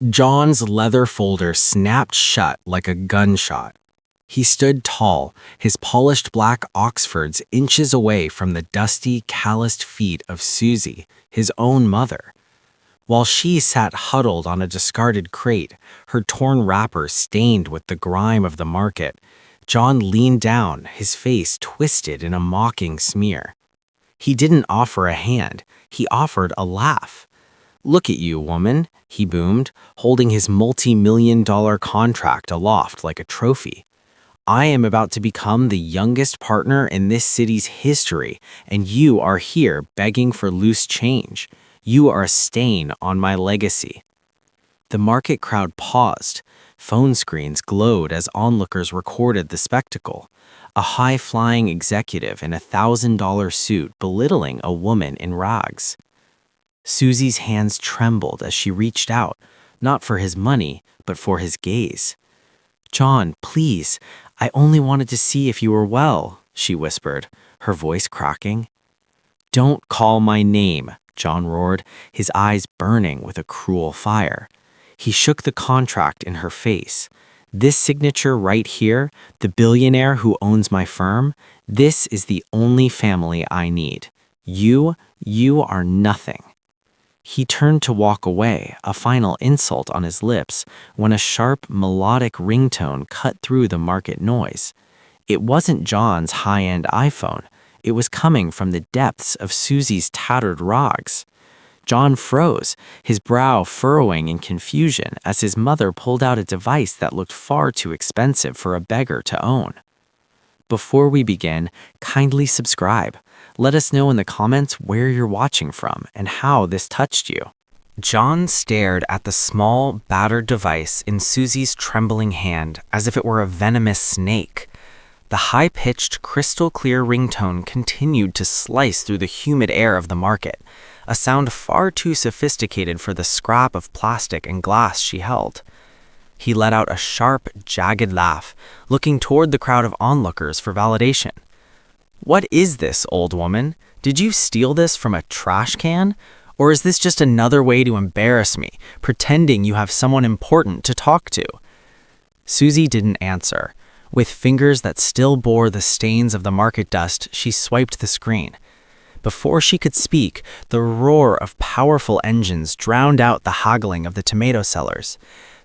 John's leather folder snapped shut like a gunshot. He stood tall, his polished black Oxfords inches away from the dusty, calloused feet of Susie, his own mother. While she sat huddled on a discarded crate, her torn wrapper stained with the grime of the market, John leaned down, his face twisted in a mocking smear. He didn't offer a hand, he offered a laugh. "Look at you, woman," he boomed, holding his multi-million-dollar contract aloft like a trophy. "I am about to become the youngest partner in this city's history, and you are here begging for loose change. You are a stain on my legacy." The market crowd paused. Phone screens glowed as onlookers recorded the spectacle. A high-flying executive in a $1,000 suit belittling a woman in rags. Susie's hands trembled as she reached out, not for his money, but for his gaze. "John, please, I only wanted to see if you were well," she whispered, her voice cracking. "Don't call my name," John roared, his eyes burning with a cruel fire. He shook the contract in her face. "This signature right here, the billionaire who owns my firm, this is the only family I need. You are nothing." He turned to walk away, a final insult on his lips, when a sharp, melodic ringtone cut through the market noise. It wasn't John's high-end iPhone. It was coming from the depths of Susie's tattered rags. John froze, his brow furrowing in confusion as his mother pulled out a device that looked far too expensive for a beggar to own. Before we begin, kindly subscribe. Let us know in the comments where you're watching from and how this touched you. John stared at the small, battered device in Susie's trembling hand as if it were a venomous snake. The high-pitched, crystal-clear ringtone continued to slice through the humid air of the market, a sound far too sophisticated for the scrap of plastic and glass she held. He let out a sharp, jagged laugh, looking toward the crowd of onlookers for validation. "What is this, old woman? Did you steal this from a trash can? Or is this just another way to embarrass me, pretending you have someone important to talk to?" Susie didn't answer. With fingers that still bore the stains of the market dust, she swiped the screen. Before she could speak, the roar of powerful engines drowned out the haggling of the tomato sellers.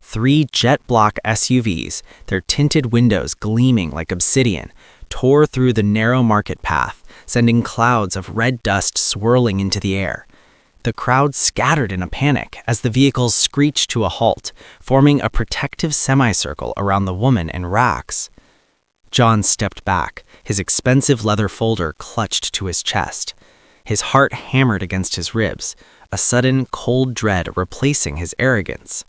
3 jet-black SUVs, their tinted windows gleaming like obsidian, tore through the narrow market path, sending clouds of red dust swirling into the air. The crowd scattered in a panic as the vehicles screeched to a halt, forming a protective semicircle around the woman in rags. John stepped back, his expensive leather folder clutched to his chest. His heart hammered against his ribs, a sudden cold dread replacing his arrogance.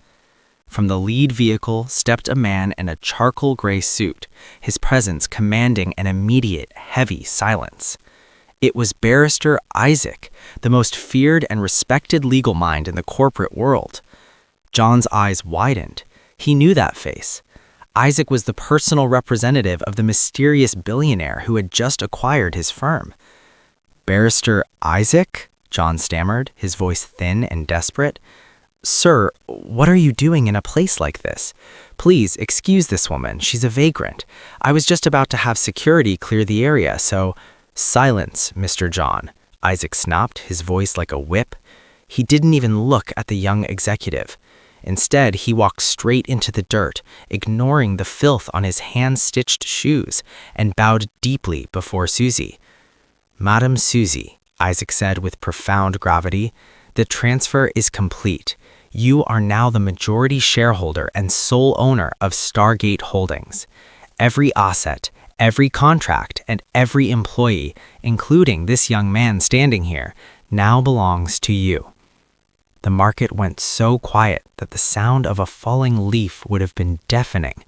From the lead vehicle stepped a man in a charcoal gray suit, his presence commanding an immediate, heavy silence. It was Barrister Isaac, the most feared and respected legal mind in the corporate world. John's eyes widened. He knew that face. Isaac was the personal representative of the mysterious billionaire who had just acquired his firm. "Barrister Isaac?" John stammered, his voice thin and desperate. "Sir, what are you doing in a place like this? Please excuse this woman, she's a vagrant. I was just about to have security clear the area, so—" "Silence, Mr. John," Isaac snapped, his voice like a whip. He didn't even look at the young executive. Instead, he walked straight into the dirt, ignoring the filth on his hand-stitched shoes, and bowed deeply before Susie. "Madam Susie," Isaac said with profound gravity, "the transfer is complete. You are now the majority shareholder and sole owner of Stargate Holdings. Every asset, every contract, and every employee, including this young man standing here, now belongs to you." The market went so quiet that the sound of a falling leaf would have been deafening.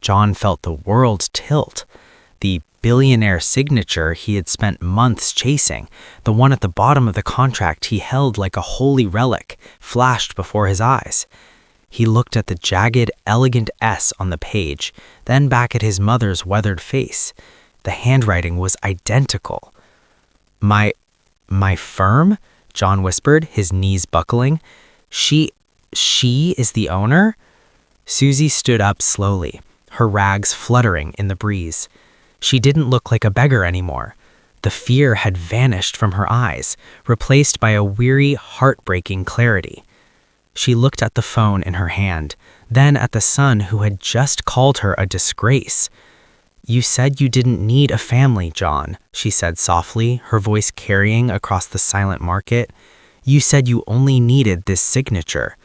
John felt the world tilt. The billionaire signature he had spent months chasing, the one at the bottom of the contract he held like a holy relic, flashed before his eyes. He looked at the jagged, elegant S on the page, then back at his mother's weathered face. The handwriting was identical. My firm?" John whispered, his knees buckling. She She is the owner? Susie stood up slowly, her rags fluttering in the breeze. She didn't look like a beggar anymore. The fear had vanished from her eyes, replaced by a weary, heartbreaking clarity. She looked at the phone in her hand, then at the son who had just called her a disgrace. "You said you didn't need a family, John," she said softly, her voice carrying across the silent market. "You said you only needed this signature.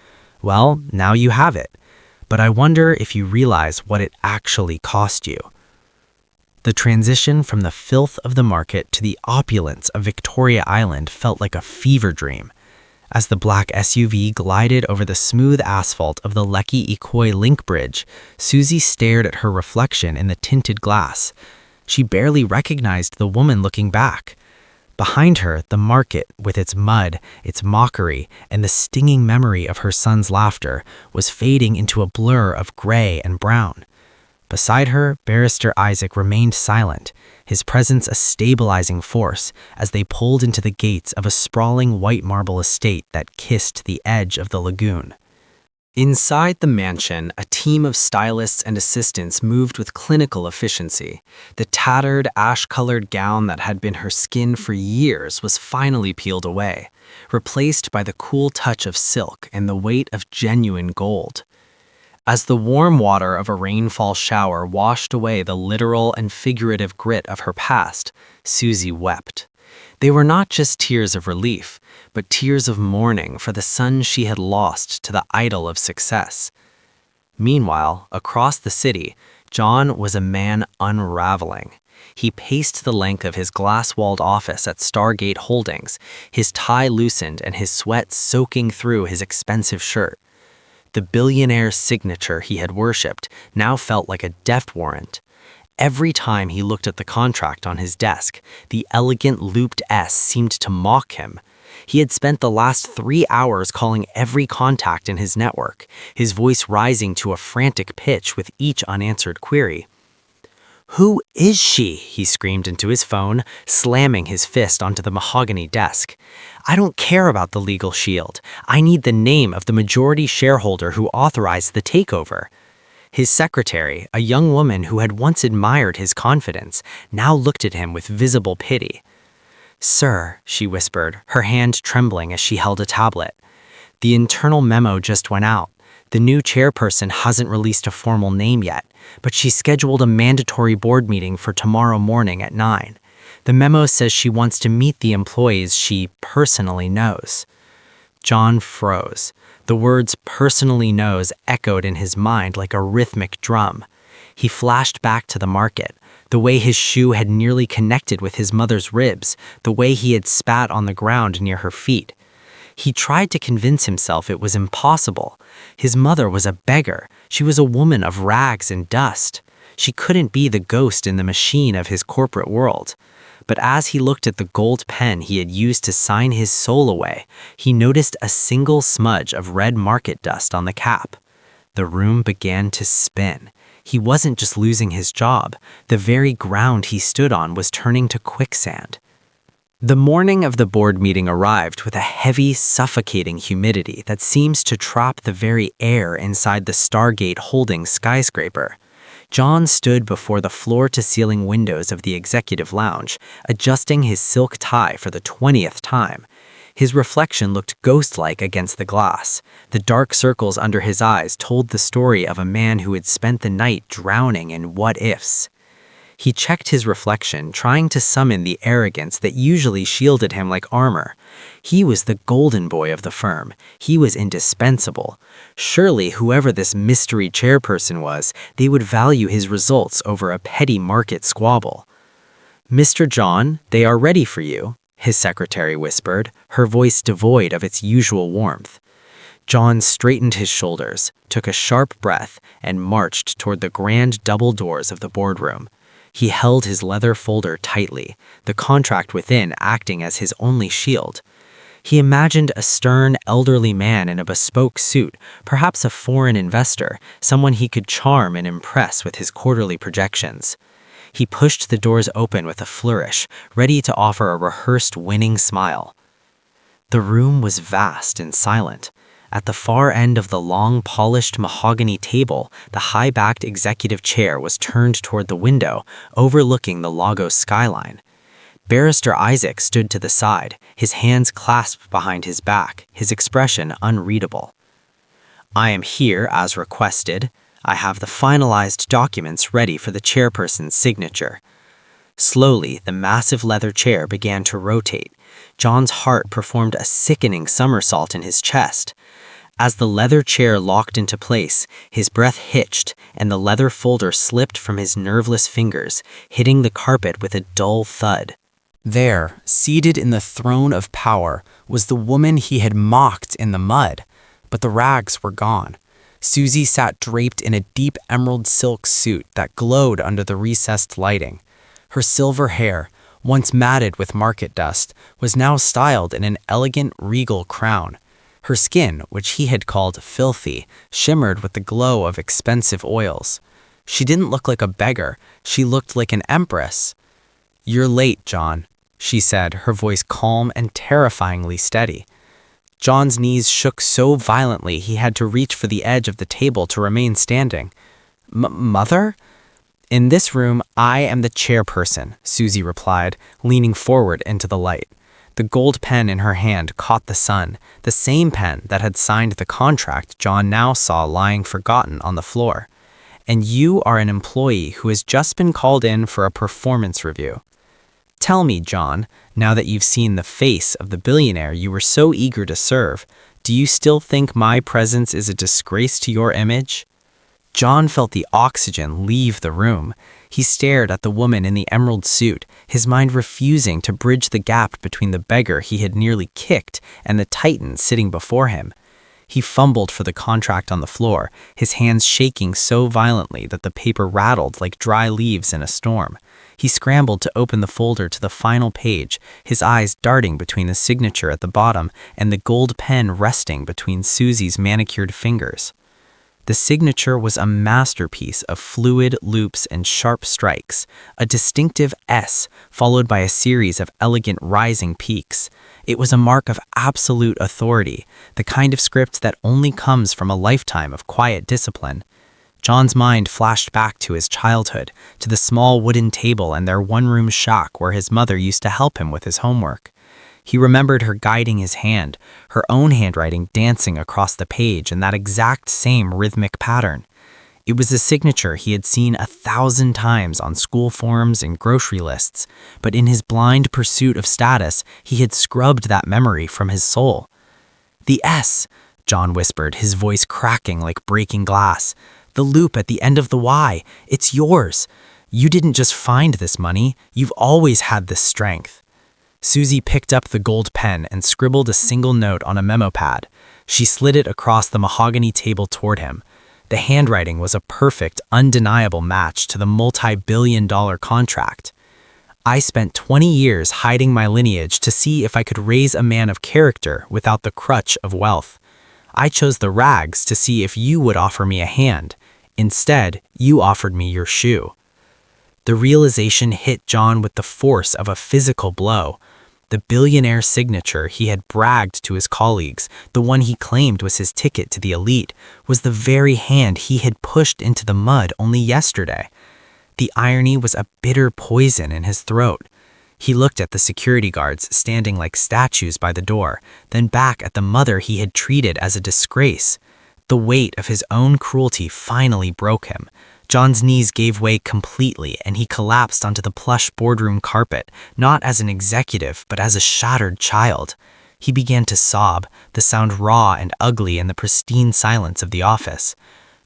Well, now you have it. But I wonder if you realize what it actually cost you." The transition from the filth of the market to the opulence of Victoria Island felt like a fever dream. As the black SUV glided over the smooth asphalt of the Lekki-Ikoi link bridge, Susie stared at her reflection in the tinted glass. She barely recognized the woman looking back. Behind her, the market, with its mud, its mockery, and the stinging memory of her son's laughter, was fading into a blur of gray and brown. Beside her, Barrister Isaac remained silent, his presence a stabilizing force as they pulled into the gates of a sprawling white marble estate that kissed the edge of the lagoon. Inside the mansion, a team of stylists and assistants moved with clinical efficiency. The tattered, ash-colored gown that had been her skin for years was finally peeled away, replaced by the cool touch of silk and the weight of genuine gold. As the warm water of a rainfall shower washed away the literal and figurative grit of her past, Susie wept. They were not just tears of relief, but tears of mourning for the son she had lost to the idol of success. Meanwhile, across the city, John was a man unraveling. He paced the length of his glass-walled office at Stargate Holdings, his tie loosened and his sweat soaking through his expensive shirt. The billionaire signature he had worshipped now felt like a death warrant. Every time he looked at the contract on his desk, the elegant looped S seemed to mock him. He had spent the last 3 hours calling every contact in his network, his voice rising to a frantic pitch with each unanswered query. "Who is she?" he screamed into his phone, slamming his fist onto the mahogany desk. "I don't care about the legal shield. I need the name of the majority shareholder who authorized the takeover." His secretary, a young woman who had once admired his confidence, now looked at him with visible pity. "Sir," she whispered, her hand trembling as she held a tablet. "The internal memo just went out. The new chairperson hasn't released a formal name yet, but she scheduled a mandatory board meeting for tomorrow morning at 9. The memo says she wants to meet the employees she personally knows." John froze. The words "personally knows" echoed in his mind like a rhythmic drum. He flashed back to the market, the way his shoe had nearly connected with his mother's ribs, the way he had spat on the ground near her feet. He tried to convince himself it was impossible. His mother was a beggar. She was a woman of rags and dust. She couldn't be the ghost in the machine of his corporate world. But as he looked at the gold pen he had used to sign his soul away, he noticed a single smudge of red market dust on the cap. The room began to spin. He wasn't just losing his job. The very ground he stood on was turning to quicksand. The morning of the board meeting arrived with a heavy, suffocating humidity that seems to trap the very air inside the Stargate Holdings skyscraper. John stood before the floor-to-ceiling windows of the executive lounge, adjusting his silk tie for the 20th time. His reflection looked ghost-like against the glass. The dark circles under his eyes told the story of a man who had spent the night drowning in what-ifs. He checked his reflection, trying to summon the arrogance that usually shielded him like armor. He was the golden boy of the firm. He was indispensable. Surely, whoever this mystery chairperson was, they would value his results over a petty market squabble. "Mr. John, they are ready for you," his secretary whispered, her voice devoid of its usual warmth. John straightened his shoulders, took a sharp breath, and marched toward the grand double doors of the boardroom. He held his leather folder tightly, the contract within acting as his only shield. He imagined a stern, elderly man in a bespoke suit, perhaps a foreign investor, someone he could charm and impress with his quarterly projections. He pushed the doors open with a flourish, ready to offer a rehearsed winning smile. The room was vast and silent. At the far end of the long, polished mahogany table, the high-backed executive chair was turned toward the window, overlooking the Lagos skyline. Barrister Isaac stood to the side, his hands clasped behind his back, his expression unreadable. "I am here as requested. I have the finalized documents ready for the chairperson's signature." Slowly, the massive leather chair began to rotate. John's heart performed a sickening somersault in his chest. As the leather chair locked into place, his breath hitched, and the leather folder slipped from his nerveless fingers, hitting the carpet with a dull thud. There, seated in the throne of power, was the woman he had mocked in the mud, but the rags were gone. Susie sat draped in a deep emerald silk suit that glowed under the recessed lighting. Her silver hair, once matted with market dust, was now styled in an elegant, regal crown. Her skin, which he had called filthy, shimmered with the glow of expensive oils. She didn't look like a beggar, she looked like an empress. "You're late, John," she said, her voice calm and terrifyingly steady. John's knees shook so violently he had to reach for the edge of the table to remain standing. "Mother?" "In this room, I am the chairperson," Susie replied, leaning forward into the light. The gold pen in her hand caught the sun, the same pen that had signed the contract John now saw lying forgotten on the floor. "And you are an employee who has just been called in for a performance review. Tell me, John, now that you've seen the face of the billionaire you were so eager to serve, do you still think my presence is a disgrace to your image?" John felt the oxygen leave the room. He stared at the woman in the emerald suit, his mind refusing to bridge the gap between the beggar he had nearly kicked and the titan sitting before him. He fumbled for the contract on the floor, his hands shaking so violently that the paper rattled like dry leaves in a storm. He scrambled to open the folder to the final page, his eyes darting between the signature at the bottom and the gold pen resting between Susie's manicured fingers. The signature was a masterpiece of fluid loops and sharp strikes, a distinctive S followed by a series of elegant rising peaks. It was a mark of absolute authority, the kind of script that only comes from a lifetime of quiet discipline. John's mind flashed back to his childhood, to the small wooden table and their one-room shack where his mother used to help him with his homework. He remembered her guiding his hand, her own handwriting dancing across the page in that exact same rhythmic pattern. It was a signature he had seen 1,000 times on school forms and grocery lists, but in his blind pursuit of status, he had scrubbed that memory from his soul. "The S," John whispered, his voice cracking like breaking glass. "The loop at the end of the Y. It's yours. You didn't just find this money, you've always had this strength." Susie picked up the gold pen and scribbled a single note on a memo pad. She slid it across the mahogany table toward him. The handwriting was a perfect, undeniable match to the multi-billion-dollar contract. "I spent 20 years hiding my lineage to see if I could raise a man of character without the crutch of wealth. I chose the rags to see if you would offer me a hand. Instead, you offered me your shoe." The realization hit John with the force of a physical blow. The billionaire signature he had bragged to his colleagues, the one he claimed was his ticket to the elite, was the very hand he had pushed into the mud only yesterday. The irony was a bitter poison in his throat. He looked at the security guards standing like statues by the door, then back at the mother he had treated as a disgrace. The weight of his own cruelty finally broke him. John's knees gave way completely and he collapsed onto the plush boardroom carpet, not as an executive, but as a shattered child. He began to sob, the sound raw and ugly in the pristine silence of the office.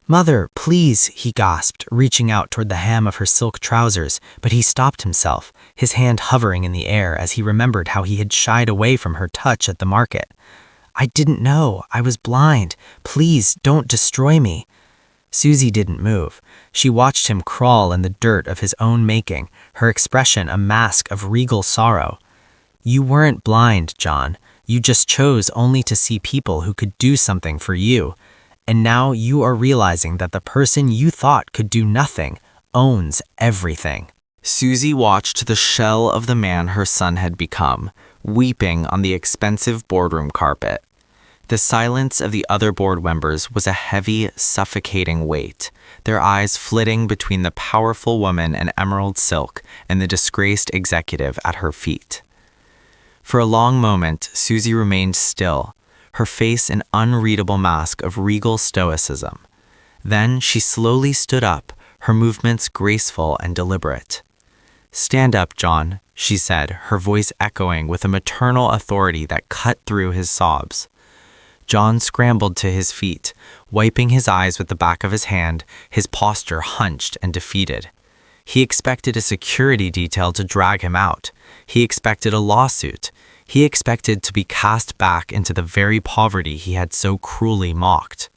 "Mother, please," he gasped, reaching out toward the hem of her silk trousers, but he stopped himself, his hand hovering in the air as he remembered how he had shied away from her touch at the market. "I didn't know. I was blind. Please, don't destroy me." Susie didn't move. She watched him crawl in the dirt of his own making, her expression a mask of regal sorrow. "You weren't blind, John. You just chose only to see people who could do something for you. And now you are realizing that the person you thought could do nothing owns everything." Susie watched the shell of the man her son had become, weeping on the expensive boardroom carpet. The silence of the other board members was a heavy, suffocating weight, their eyes flitting between the powerful woman in emerald silk and the disgraced executive at her feet. For a long moment, Susie remained still, her face an unreadable mask of regal stoicism. Then she slowly stood up, her movements graceful and deliberate. "Stand up, John," she said, her voice echoing with a maternal authority that cut through his sobs. John scrambled to his feet, wiping his eyes with the back of his hand, his posture hunched and defeated. He expected a security detail to drag him out. He expected a lawsuit. He expected to be cast back into the very poverty he had so cruelly mocked.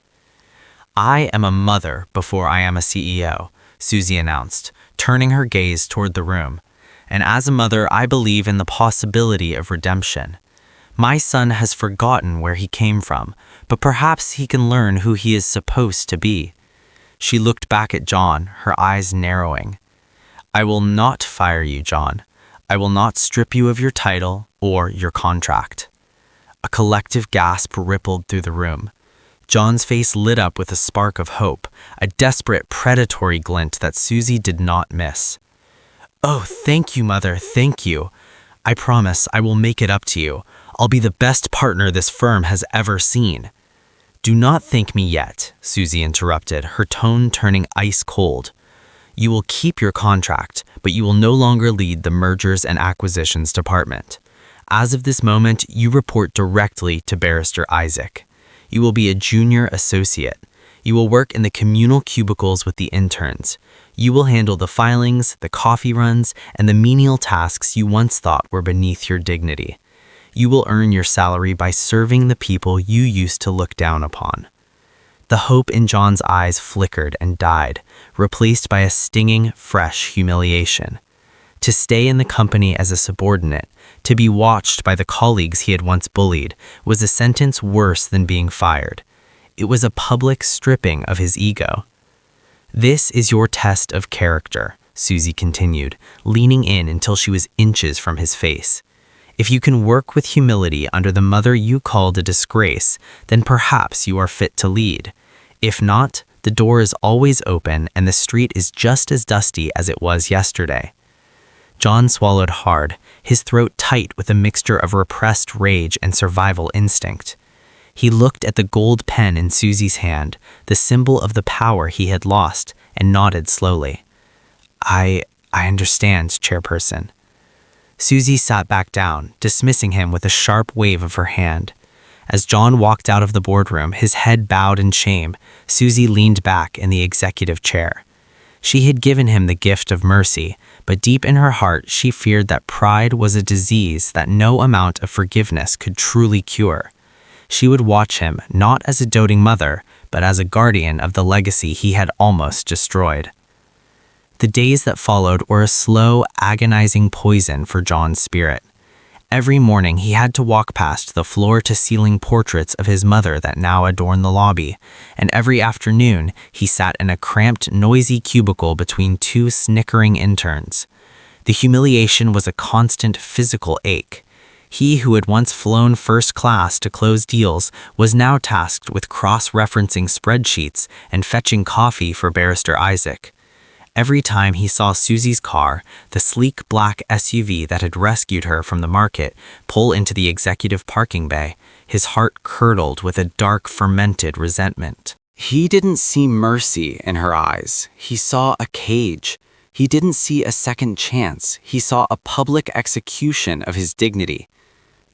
"I am a mother before I am a CEO," Susie announced, turning her gaze toward the room. "And as a mother, I believe in the possibility of redemption. My son has forgotten where he came from, but perhaps he can learn who he is supposed to be." She looked back at John, her eyes narrowing. "I will not fire you, John. I will not strip you of your title or your contract." A collective gasp rippled through the room. John's face lit up with a spark of hope, a desperate, predatory glint that Susie did not miss. "Oh, thank you, Mother, thank you. I promise I will make it up to you. I'll be the best partner this firm has ever seen." "Do not thank me yet," Susie interrupted, her tone turning ice cold. "You will keep your contract, but you will no longer lead the Mergers and Acquisitions Department. As of this moment, you report directly to Barrister Isaac. You will be a junior associate. You will work in the communal cubicles with the interns. You will handle the filings, the coffee runs, and the menial tasks you once thought were beneath your dignity. You will earn your salary by serving the people you used to look down upon." The hope in John's eyes flickered and died, replaced by a stinging, fresh humiliation. To stay in the company as a subordinate, to be watched by the colleagues he had once bullied, was a sentence worse than being fired. It was a public stripping of his ego. "This is your test of character," Susie continued, leaning in until she was inches from his face. "If you can work with humility under the mother you called a disgrace, then perhaps you are fit to lead. If not, the door is always open and the street is just as dusty as it was yesterday." John swallowed hard, his throat tight with a mixture of repressed rage and survival instinct. He looked at the gold pen in Susie's hand, the symbol of the power he had lost, and nodded slowly. I understand, Chairperson." Susie sat back down, dismissing him with a sharp wave of her hand. As John walked out of the boardroom, his head bowed in shame, Susie leaned back in the executive chair. She had given him the gift of mercy, but deep in her heart she feared that pride was a disease that no amount of forgiveness could truly cure. She would watch him not as a doting mother, but as a guardian of the legacy he had almost destroyed. The days that followed were a slow, agonizing poison for John's spirit. Every morning he had to walk past the floor-to-ceiling portraits of his mother that now adorned the lobby, and every afternoon he sat in a cramped, noisy cubicle between two snickering interns. The humiliation was a constant physical ache. He who had once flown first class to close deals was now tasked with cross-referencing spreadsheets and fetching coffee for Barrister Isaac. Every time he saw Susie's car, the sleek black SUV that had rescued her from the market, pull into the executive parking bay, his heart curdled with a dark, fermented resentment. He didn't see mercy in her eyes. He saw a cage. He didn't see a second chance. He saw a public execution of his dignity.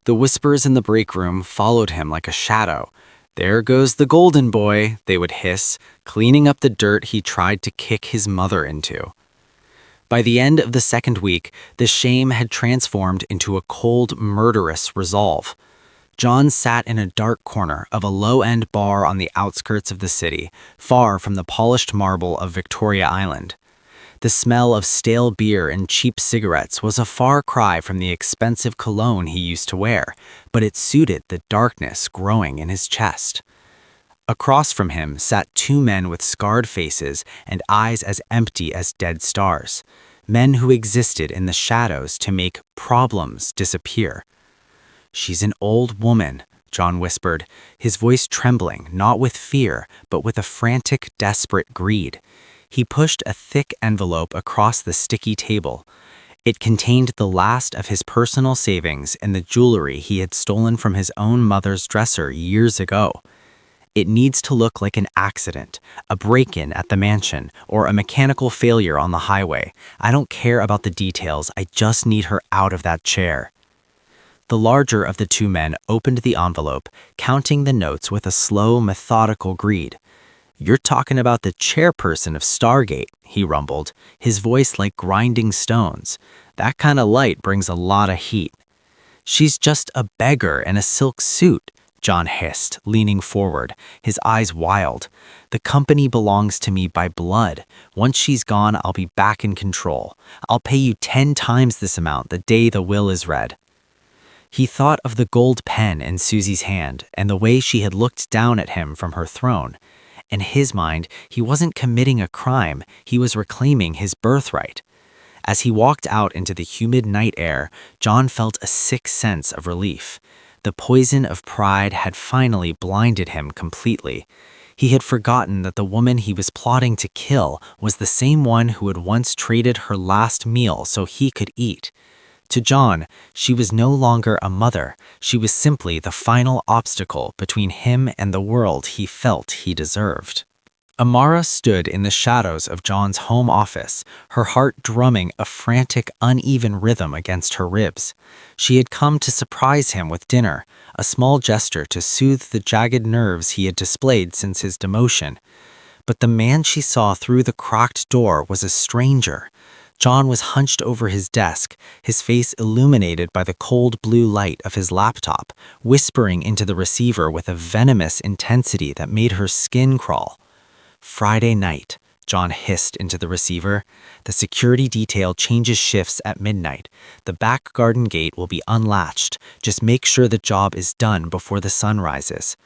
The whispers in the break room followed him like a shadow. "There goes the golden boy," they would hiss, cleaning up the dirt he tried to kick his mother into. By the end of the second week, the shame had transformed into a cold, murderous resolve. John sat in a dark corner of a low-end bar on the outskirts of the city, far from the polished marble of Victoria Island. The smell of stale beer and cheap cigarettes was a far cry from the expensive cologne he used to wear, but it suited the darkness growing in his chest. Across from him sat two men with scarred faces and eyes as empty as dead stars, men who existed in the shadows to make problems disappear. "She's an old woman," John whispered, his voice trembling, not with fear, but with a frantic, desperate greed. He pushed a thick envelope across the sticky table. It contained the last of his personal savings and the jewelry he had stolen from his own mother's dresser years ago. It needs to look like an accident, a break-in at the mansion, or a mechanical failure on the highway. I don't care about the details, I just need her out of that chair. The larger of the two men opened the envelope, counting the notes with a slow, methodical greed. "You're talking about the chairperson of Stargate," he rumbled, his voice like grinding stones. "That kind of light brings a lot of heat." "She's just a beggar in a silk suit," John hissed, leaning forward, his eyes wild. "The company belongs to me by blood. Once she's gone, I'll be back in control. I'll pay you 10 times this amount the day the will is read." He thought of the gold pen in Susie's hand and the way she had looked down at him from her throne. In his mind, he wasn't committing a crime, he was reclaiming his birthright. As he walked out into the humid night air, John felt a sick sense of relief. The poison of pride had finally blinded him completely. He had forgotten that the woman he was plotting to kill was the same one who had once traded her last meal so he could eat. To John, she was no longer a mother, she was simply the final obstacle between him and the world he felt he deserved. Amara stood in the shadows of John's home office, her heart drumming a frantic, uneven rhythm against her ribs. She had come to surprise him with dinner, a small gesture to soothe the jagged nerves he had displayed since his demotion. But the man she saw through the cracked door was a stranger. John was hunched over his desk, his face illuminated by the cold blue light of his laptop, whispering into the receiver with a venomous intensity that made her skin crawl. "Friday night," John hissed into the receiver. "The security detail changes shifts at midnight. The back garden gate will be unlatched. Just make sure the job is done before the sun rises."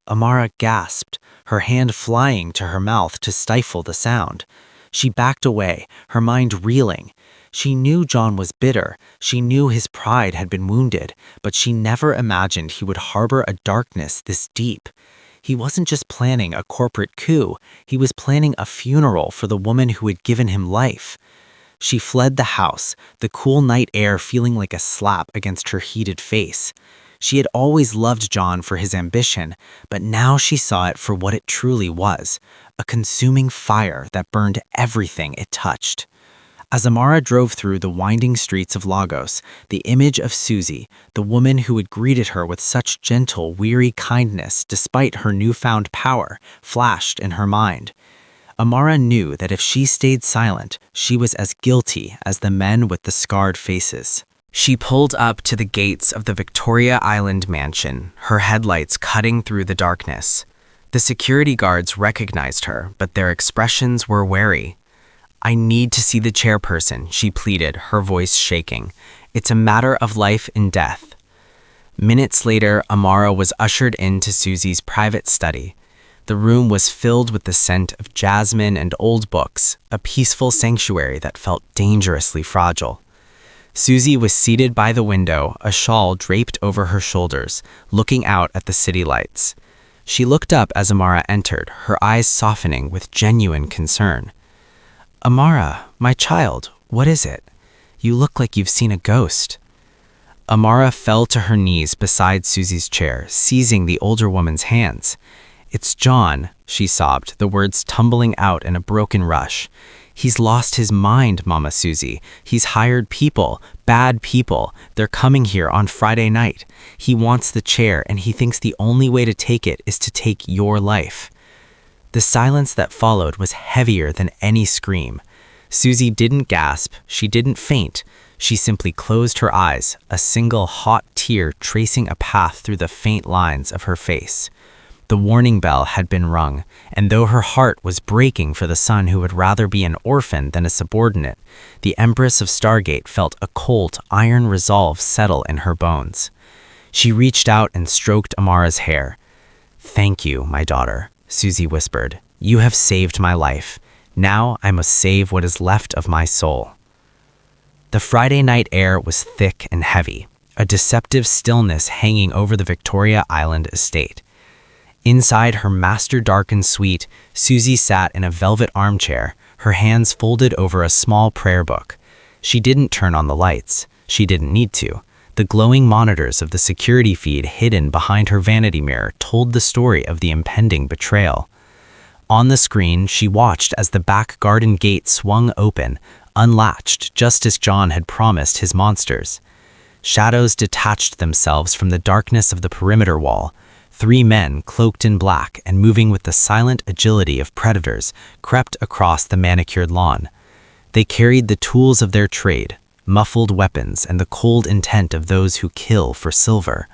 Amara gasped, her hand flying to her mouth to stifle the sound. She backed away, her mind reeling. She knew John was bitter, she knew his pride had been wounded, but she never imagined he would harbor a darkness this deep. He wasn't just planning a corporate coup, he was planning a funeral for the woman who had given him life. She fled the house, the cool night air feeling like a slap against her heated face. She had always loved John for his ambition, but now she saw it for what it truly was, a consuming fire that burned everything it touched. As Amara drove through the winding streets of Lagos, the image of Susie, the woman who had greeted her with such gentle, weary kindness despite her newfound power, flashed in her mind. Amara knew that if she stayed silent, she was as guilty as the men with the scarred faces. She pulled up to the gates of the Victoria Island mansion, her headlights cutting through the darkness. The security guards recognized her, but their expressions were wary. "I need to see the chairperson," she pleaded, her voice shaking. "It's a matter of life and death." Minutes later, Amara was ushered into Susie's private study. The room was filled with the scent of jasmine and old books, a peaceful sanctuary that felt dangerously fragile. Susie was seated by the window, a shawl draped over her shoulders, looking out at the city lights. She looked up as Amara entered, her eyes softening with genuine concern. "Amara, my child, what is it? You look like you've seen a ghost." Amara fell to her knees beside Susie's chair, seizing the older woman's hands. "It's John," she sobbed, the words tumbling out in a broken rush. "He's lost his mind, Mama Susie. He's hired people, bad people. They're coming here on Friday night. He wants the chair, and he thinks the only way to take it is to take your life." The silence that followed was heavier than any scream. Susie didn't gasp, she didn't faint. She simply closed her eyes, a single hot tear tracing a path through the faint lines of her face. The warning bell had been rung, and though her heart was breaking for the son who would rather be an orphan than a subordinate, the Empress of Stargate felt a cold, iron resolve settle in her bones. She reached out and stroked Amara's hair. "Thank you, my daughter," Susie whispered. "You have saved my life. Now I must save what is left of my soul." The Friday night air was thick and heavy. a deceptive stillness hanging over the Victoria Island estate. Inside her master-darkened suite, Susie sat in a velvet armchair, her hands folded over a small prayer book. She didn't turn on the lights. She didn't need to. The glowing monitors of the security feed hidden behind her vanity mirror told the story of the impending betrayal. On the screen, she watched as the back garden gate swung open, unlatched just as John had promised his monsters. Shadows detached themselves from the darkness of the perimeter wall. 3 men, cloaked in black and moving with the silent agility of predators, crept across the manicured lawn. They carried the tools of their trade, muffled weapons, and the cold intent of those who kill for silver.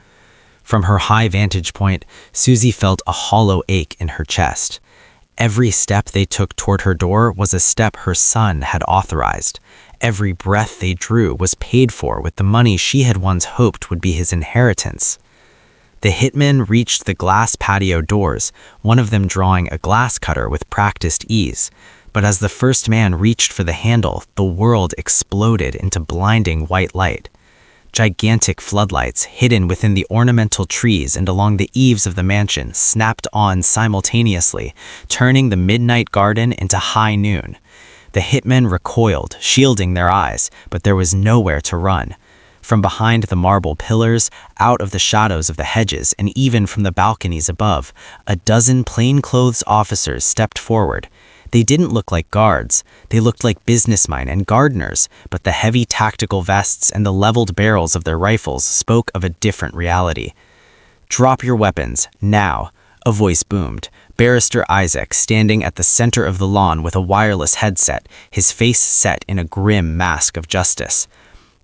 From her high vantage point, Susie felt a hollow ache in her chest. Every step they took toward her door was a step her son had authorized. Every breath they drew was paid for with the money she had once hoped would be his inheritance. The hitmen reached the glass patio doors, one of them drawing a glass cutter with practiced ease. But as the first man reached for the handle, the world exploded into blinding white light. Gigantic floodlights, hidden within the ornamental trees and along the eaves of the mansion, snapped on simultaneously, turning the midnight garden into high noon. The hitmen recoiled, shielding their eyes, but there was nowhere to run. From behind the marble pillars, out of the shadows of the hedges, and even from the balconies above, a dozen plainclothes officers stepped forward. They didn't look like guards. They looked like businessmen and gardeners, but the heavy tactical vests and the leveled barrels of their rifles spoke of a different reality. "Drop your weapons, now," a voice boomed. Barrister Isaac, standing at the center of the lawn with a wireless headset, his face set in a grim mask of justice.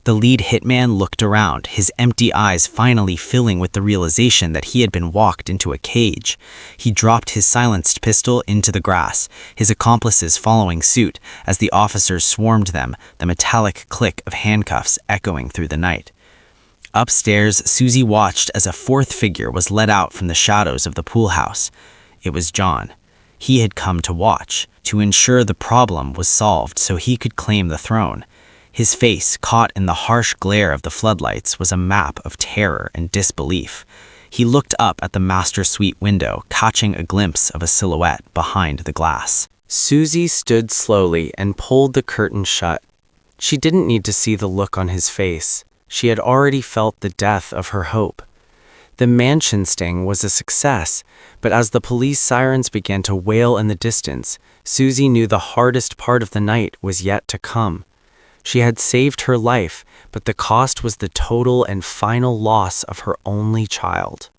The lead hitman looked around, his empty eyes finally filling with the realization that he had been walked into a cage. He dropped his silenced pistol into the grass, his accomplices following suit as the officers swarmed them, the metallic click of handcuffs echoing through the night. Upstairs, Susie watched as a 4th figure was led out from the shadows of the pool house. It was John. He had come to watch, to ensure the problem was solved so he could claim the throne. His face, caught in the harsh glare of the floodlights, was a map of terror and disbelief. He looked up at the master suite window, catching a glimpse of a silhouette behind the glass. Susie stood slowly and pulled the curtain shut. She didn't need to see the look on his face. She had already felt the death of her hope. The mansion sting was a success, but as the police sirens began to wail in the distance, Susie knew the hardest part of the night was yet to come. She had saved her life, but the cost was the total and final loss of her only child.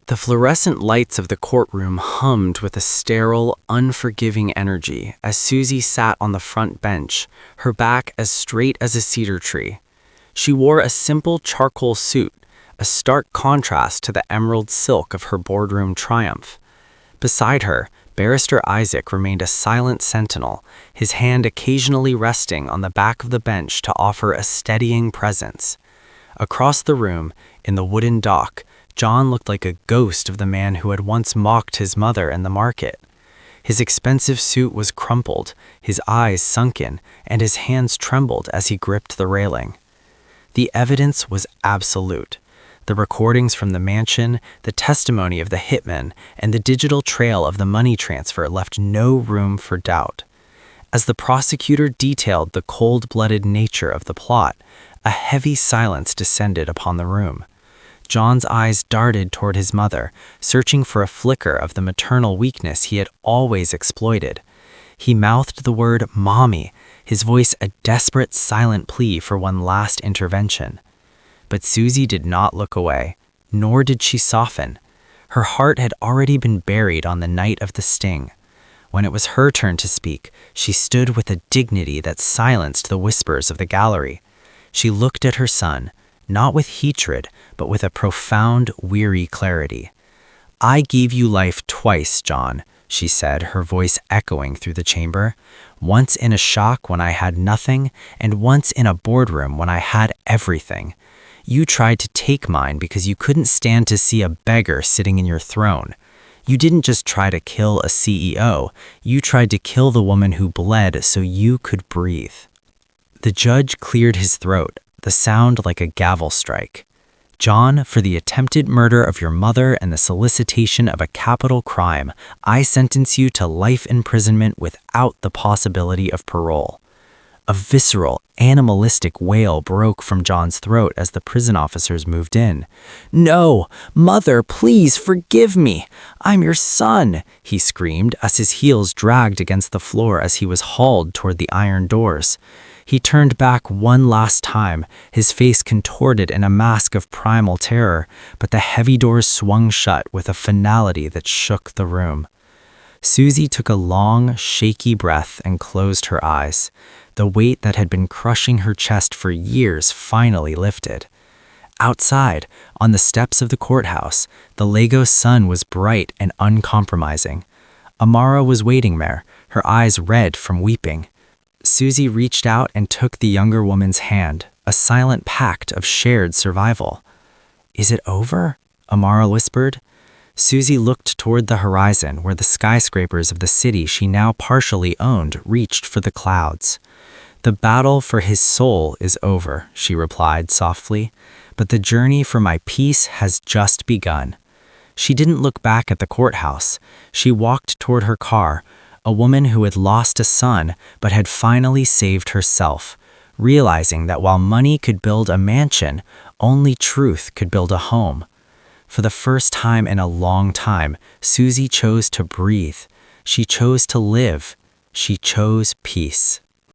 The fluorescent lights of the courtroom hummed with a sterile, unforgiving energy as Susie sat on the front bench, her back as straight as a cedar tree. She wore a simple charcoal suit, a stark contrast to the emerald silk of her boardroom triumph. Beside her, Barrister Isaac remained a silent sentinel, his hand occasionally resting on the back of the bench to offer a steadying presence. Across the room, in the wooden dock, John looked like a ghost of the man who had once mocked his mother in the market. His expensive suit was crumpled, his eyes sunken, and his hands trembled as he gripped the railing. The evidence was absolute. The recordings from the mansion, the testimony of the hitman, and the digital trail of the money transfer left no room for doubt. As the prosecutor detailed the cold-blooded nature of the plot, a heavy silence descended upon the room. John's eyes darted toward his mother, searching for a flicker of the maternal weakness he had always exploited. He mouthed the word "mommy," his voice a desperate, silent plea for one last intervention. But Susie did not look away, nor did she soften. Her heart had already been buried on the night of the sting. When it was her turn to speak, she stood with a dignity that silenced the whispers of the gallery. She looked at her son, not with hatred, but with a profound, weary clarity. "I gave you life twice, John," she said, her voice echoing through the chamber. "Once in a shock when I had nothing, and once in a boardroom when I had everything. You tried to take mine because you couldn't stand to see a beggar sitting in your throne. You didn't just try to kill a CEO, you tried to kill the woman who bled so you could breathe." The judge cleared his throat, the sound like a gavel strike. John, for the attempted murder of your mother and the solicitation of a capital crime, I sentence you to life imprisonment without the possibility of parole. A visceral, animalistic wail broke from John's throat as the prison officers moved in. "No! Mother, please forgive me! I'm your son!" he screamed as his heels dragged against the floor as he was hauled toward the iron doors. He turned back one last time, his face contorted in a mask of primal terror, but the heavy doors swung shut with a finality that shook the room. Susie took a long, shaky breath and closed her eyes. The weight that had been crushing her chest for years finally lifted. Outside, on the steps of the courthouse, the Lagos sun was bright and uncompromising. Amara was waiting there, her eyes red from weeping. Susie reached out and took the younger woman's hand, a silent pact of shared survival. "Is it over?" Amara whispered. Susie looked toward the horizon where the skyscrapers of the city she now partially owned reached for the clouds. "The battle for his soul is over," she replied softly, "but the journey for my peace has just begun." She didn't look back at the courthouse. She walked toward her car, a woman who had lost a son but had finally saved herself, realizing that while money could build a mansion, only truth could build a home. For the first time in a long time, Susie chose to breathe. She chose to live. She chose peace.